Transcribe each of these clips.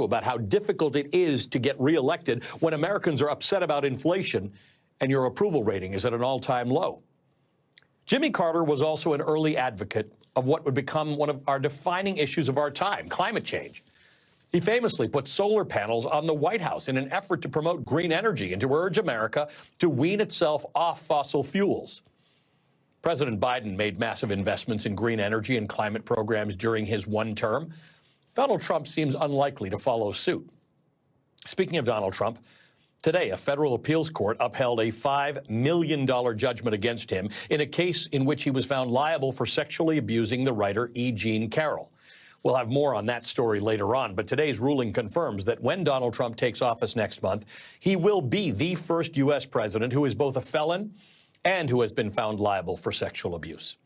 you about how difficult it is to get reelected when Americans are upset about inflation and your approval rating is at an all-time low. Jimmy Carter was also an early advocate of what would become one of our defining issues of our time, climate change. He famously put solar panels on the White House in an effort to promote green energy and to urge America to wean itself off fossil fuels. President Biden made massive investments in green energy and climate programs during his one term. Donald Trump seems unlikely to follow suit. Speaking of Donald Trump, today a federal appeals court upheld a $5 million judgment against him in a case in which he was found liable for sexually abusing the writer E. Jean Carroll. We'll have more on that story later on, but today's ruling confirms that when Donald Trump takes office next month, he will be the first U.S. president who is both a felon and who has been found liable for sexual abuse.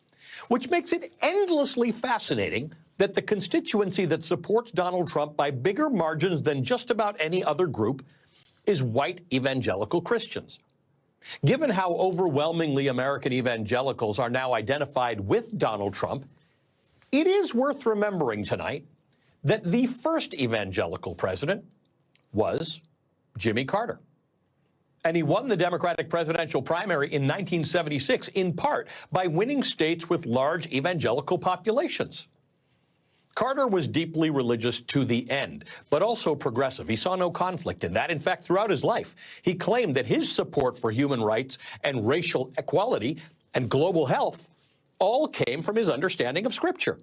Which makes it endlessly fascinating that the constituency that supports Donald Trump by bigger margins than just about any other group is white evangelical Christians. Given how overwhelmingly American evangelicals are now identified with Donald Trump, it is worth remembering tonight that the first evangelical president was Jimmy Carter. And he won the Democratic presidential primary in 1976, in part by winning states with large evangelical populations. Carter was deeply religious to the end, but also progressive. He saw no conflict in that. In fact, throughout his life, he claimed that his support for human rights and racial equality and global health all came from his understanding of Scripture.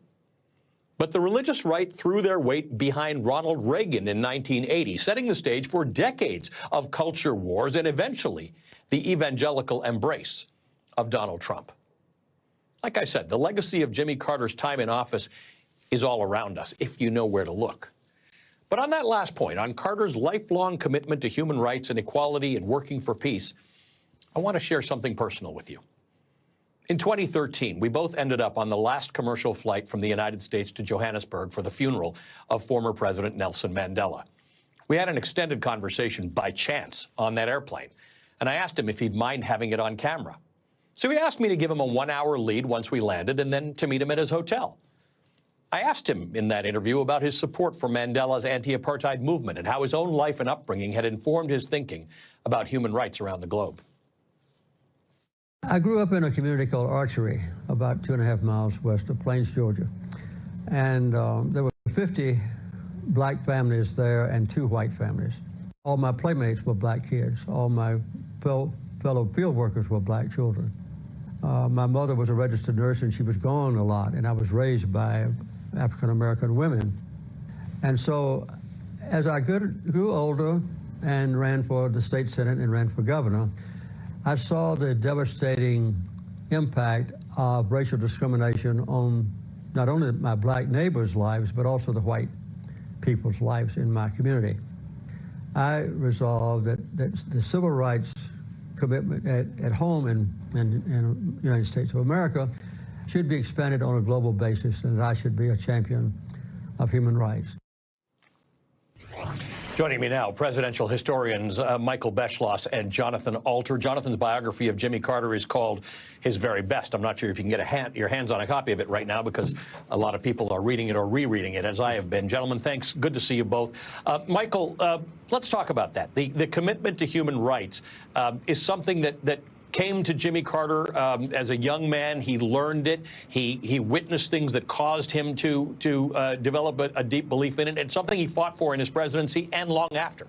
But the religious right threw their weight behind Ronald Reagan in 1980, setting the stage for decades of culture wars and eventually the evangelical embrace of Donald Trump. Like I said, the legacy of Jimmy Carter's time in office is all around us, if you know where to look. But on that last point, on Carter's lifelong commitment to human rights and equality and working for peace, I want to share something personal with you. In 2013, we both ended up on the last commercial flight from the United States to Johannesburg for the funeral of former President Nelson Mandela. We had an extended conversation by chance on that airplane, and I asked him if he'd mind having it on camera. So he asked me to give him a 1-hour lead once we landed and then to meet him at his hotel. I asked him in that interview about his support for Mandela's anti-apartheid movement and how his own life and upbringing had informed his thinking about human rights around the globe. I grew up in a community called Archery, about 2.5 miles west of Plains, Georgia. And there were 50 black families there and 2 white families. All my playmates were black kids. All my fellow field workers were black children. My mother was a registered nurse and she was gone a lot, and I was raised by African-American women. And so as I grew older and ran for the state senate and ran for governor, I saw the devastating impact of racial discrimination on not only my black neighbors' lives, but also the white people's lives in my community. I resolved that the civil rights commitment at home in the United States of America should be expanded on a global basis, and that I should be a champion of human rights. Joining me now, presidential historians Michael Beschloss and Jonathan Alter. Jonathan's biography of Jimmy Carter is called His Very Best. I'm not sure if you can get your hands on a copy of it right now because a lot of people are reading it or rereading it, as I have been. Gentlemen, thanks. Good to see you both. Michael, let's talk about that. The commitment to human rights is something that came to Jimmy Carter as a young man. He learned it. He witnessed things that caused him to develop a deep belief in it. It's something he fought for in his presidency and long after.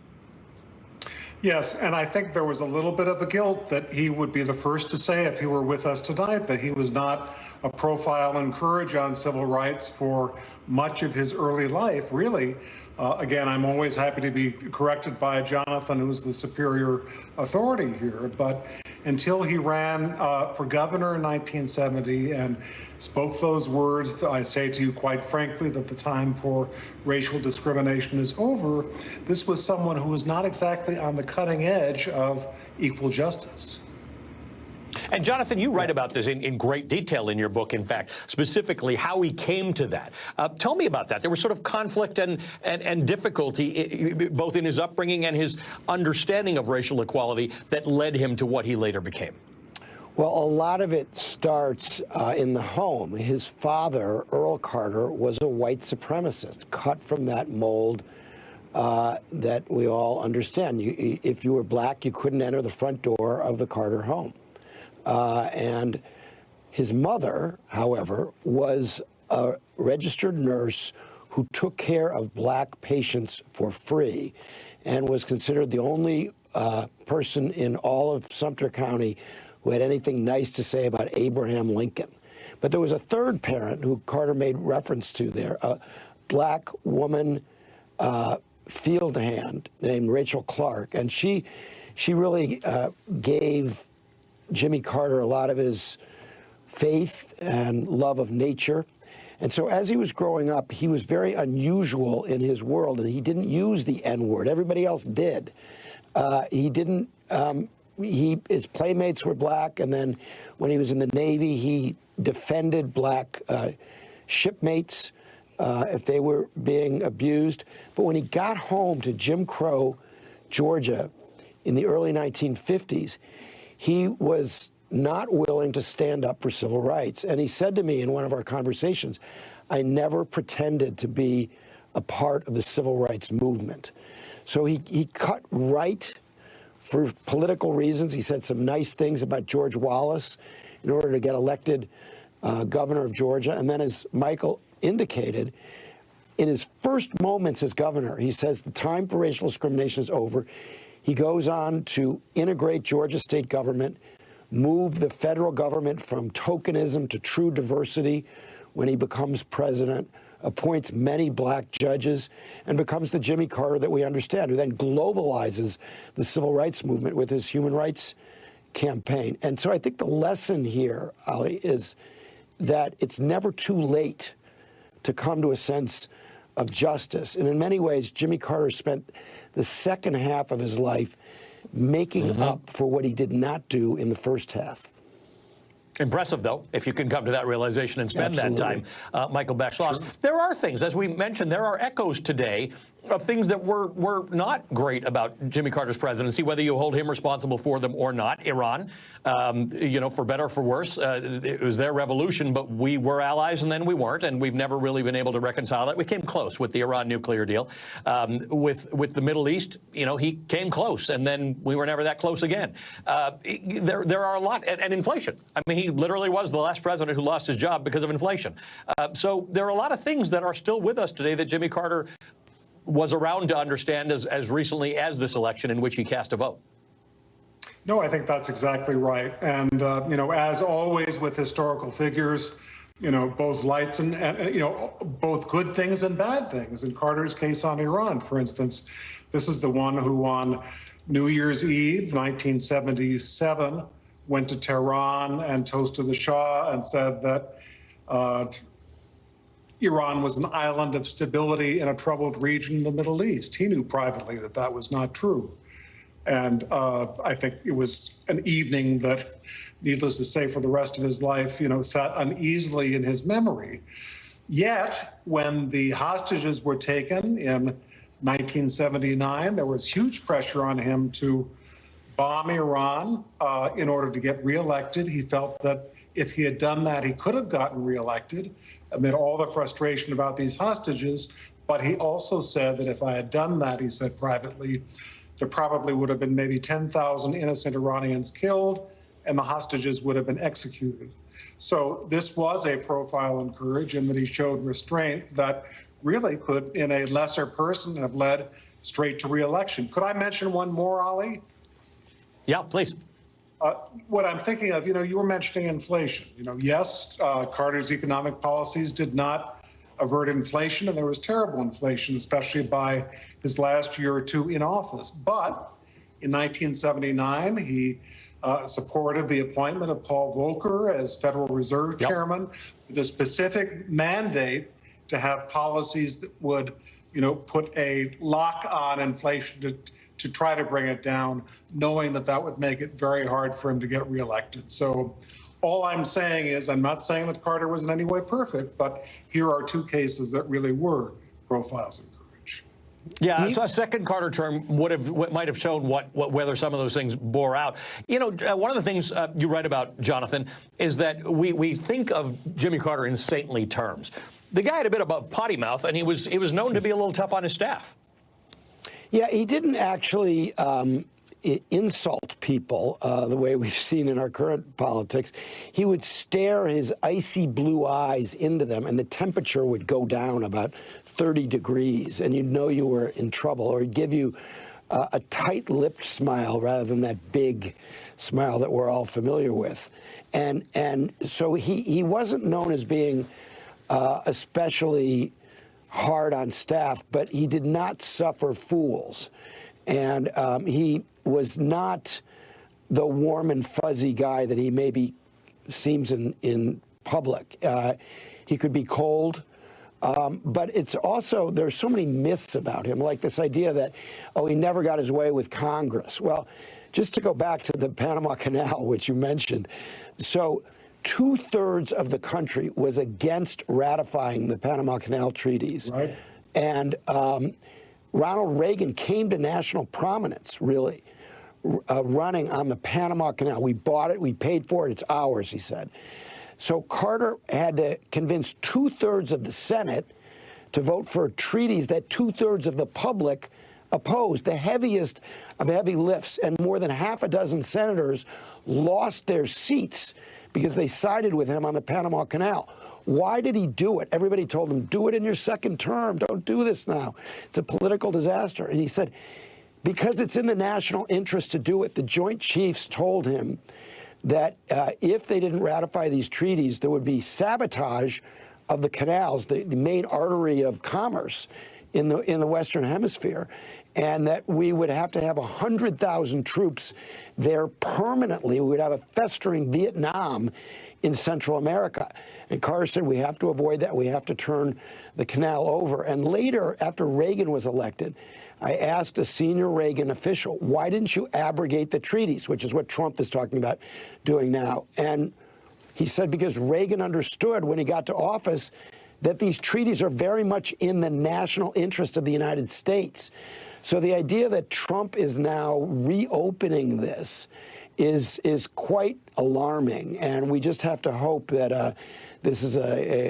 Yes, and I think there was a little bit of a guilt that he would be the first to say, if he were with us tonight, that he was not a profile and courage on civil rights for much of his early life, really. Again, I'm always happy to be corrected by Jonathan, who's the superior authority here. But until he ran for governor in 1970 and spoke those words, I say to you quite frankly that the time for racial discrimination is over, this was someone who was not exactly on the cutting edge of equal justice. And Jonathan, you write about this in great detail in your book, in fact, specifically how he came to that. Tell me about that. There was sort of conflict and difficulty both in his upbringing and his understanding of racial equality that led him to what he later became. Well, a lot of it starts in the home. His father, Earl Carter, was a white supremacist, cut from that mold that we all understand. If you were black, you couldn't enter the front door of the Carter home. And his mother, however, was a registered nurse who took care of black patients for free and was considered the only person in all of Sumter County who had anything nice to say about Abraham Lincoln. But there was a third parent who Carter made reference to there, a black woman field hand named Rachel Clark. And she really gave Jimmy Carter a lot of his faith and love of nature. And so as he was growing up, he was very unusual in his world, and he didn't use the N-word. Everybody else did. He didn't, his playmates were black, and then when he was in the Navy, he defended black shipmates if they were being abused. But when he got home to Jim Crow, Georgia, in the early 1950s, he was not willing to stand up for civil rights. And he said to me in one of our conversations, I never pretended to be a part of the civil rights movement. So he cut right for political reasons. He said some nice things about George Wallace in order to get elected governor of Georgia. And then, as Michael indicated, in his first moments as governor, he says the time for racial discrimination is over. He goes on to integrate Georgia state government, move the federal government from tokenism to true diversity when he becomes president, appoints many black judges, and becomes the Jimmy Carter that we understand, who then globalizes the civil rights movement with his human rights campaign. And so I think the lesson here, Ali, is that it's never too late to come to a sense of justice. And in many ways, Jimmy Carter spent the second half of his life making up for what he did not do in the first half. Impressive, though, if you can come to that realization and spend Absolutely. that time. Michael Beschloss. Sure. There are things, as we mentioned, there are echoes today of things that were not great about Jimmy Carter's presidency, whether you hold him responsible for them or not. Iran, you know, for better or for worse, it was their revolution, but we were allies and then we weren't, and we've never really been able to reconcile that. We came close with the Iran nuclear deal. With the Middle East, you know, he came close, and then we were never that close again. There are a lot, and inflation. I mean, he literally was the last president who lost his job because of inflation. So there are a lot of things that are still with us today that Jimmy Carter was around to understand as recently as this election in which he cast a vote. No, I think that's exactly right. And, you know, as always with historical figures, you know, both lights and, you know, both good things and bad things. In Carter's case on Iran, for instance, this is the one who on New Year's Eve, 1977, went to Tehran and toasted the Shah and said that Iran was an island of stability in a troubled region in the Middle East. He knew privately that that was not true. And I think it was an evening that, needless to say, for the rest of his life, you know, sat uneasily in his memory. Yet, when the hostages were taken in 1979, there was huge pressure on him to bomb Iran in order to get reelected. He felt that if he had done that, he could have gotten reelected amid all the frustration about these hostages. But he also said that if I had done that, he said privately, there probably would have been maybe 10,000 innocent Iranians killed and the hostages would have been executed. So this was a profile in courage in that he showed restraint that really could, in a lesser person, have led straight to reelection. Could I mention one more, Ali? Yeah, please. What I'm thinking of, you know, you were mentioning inflation. You know, yes, Carter's economic policies did not avert inflation, and there was terrible inflation, especially by his last year or two in office. But in 1979, he supported the appointment of Paul Volcker as Federal Reserve Chairman with a specific mandate to have policies that would, you know, put a lock on inflation to try to bring it down, knowing that that would make it very hard for him to get reelected. So all I'm saying is, I'm not saying that Carter was in any way perfect, but here are two cases that really were profiles in courage. Yeah, so a second Carter term might have shown whether some of those things bore out. You know, one of the things you write about, Jonathan, is that we think of Jimmy Carter in saintly terms. The guy had a bit of a potty mouth, and he was known to be a little tough on his staff. Yeah, he didn't actually insult people the way we've seen in our current politics. He would stare his icy blue eyes into them, and the temperature would go down about 30 degrees, and you'd know you were in trouble. Or he'd give you a tight-lipped smile rather than that big smile that we're all familiar with. And so he wasn't known as being especially hard on staff, but he did not suffer fools. And he was not the warm and fuzzy guy that he maybe seems in public. He could be cold, but it's also, there's so many myths about him, like this idea that, oh, he never got his way with Congress. Well, just to go back to the Panama Canal, which you mentioned, so 2/3 of the country was against ratifying the Panama Canal treaties. Right. And Ronald Reagan came to national prominence, really, running on the Panama Canal. We bought it, we paid for it, it's ours, he said. So Carter had to convince 2/3 of the Senate to vote for treaties that 2/3 of the public opposed, the heaviest of heavy lifts, and more than half a dozen senators lost their seats because they sided with him on the Panama Canal. Why did he do it? Everybody told him, do it in your second term. Don't do this now. It's a political disaster. And he said, because it's in the national interest to do it. The Joint Chiefs told him that if they didn't ratify these treaties, there would be sabotage of the canals, the main artery of commerce in the Western Hemisphere, and that we would have to have 100,000 troops there permanently. We would have a festering Vietnam in Central America. And Carter said, we have to avoid that. We have to turn the canal over. And later, after Reagan was elected, I asked a senior Reagan official, why didn't you abrogate the treaties, which is what Trump is talking about doing now? And he said, because Reagan understood when he got to office that these treaties are very much in the national interest of the United States. So the idea that Trump is now reopening this is quite alarming, and we just have to hope that this is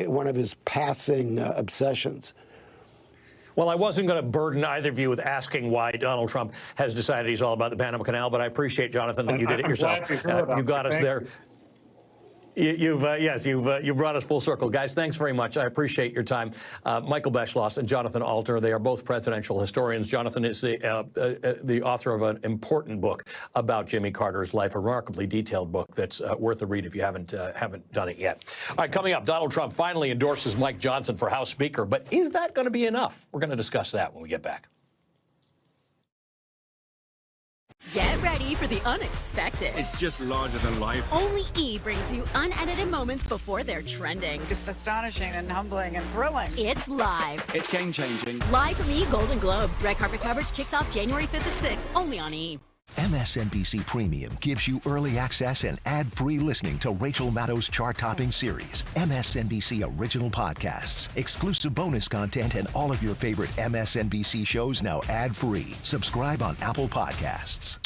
one of his passing obsessions. Well, I wasn't going to burden either of you with asking why Donald Trump has decided he's all about the Panama Canal, but I appreciate, Jonathan, that you did it yourself. You got us there. You've brought us full circle. Guys, thanks very much. I appreciate your time. Michael Beschloss and Jonathan Alter, they are both presidential historians. Jonathan is the author of an important book about Jimmy Carter's life, a remarkably detailed book that's worth a read if you haven't done it yet. All right, coming up, Donald Trump finally endorses Mike Johnson for House Speaker, but is that going to be enough? We're going to discuss that when we get back. Get ready for the unexpected. It's just larger than life. Only E brings you unedited moments before they're trending. It's astonishing and humbling and thrilling. It's live. It's game-changing. Live from E! Golden Globes. Red carpet coverage kicks off January 5th at 6, only on E! MSNBC Premium gives you early access and ad-free listening to Rachel Maddow's chart-topping series, MSNBC Original Podcasts, exclusive bonus content, and all of your favorite MSNBC shows now ad-free. Subscribe on Apple Podcasts.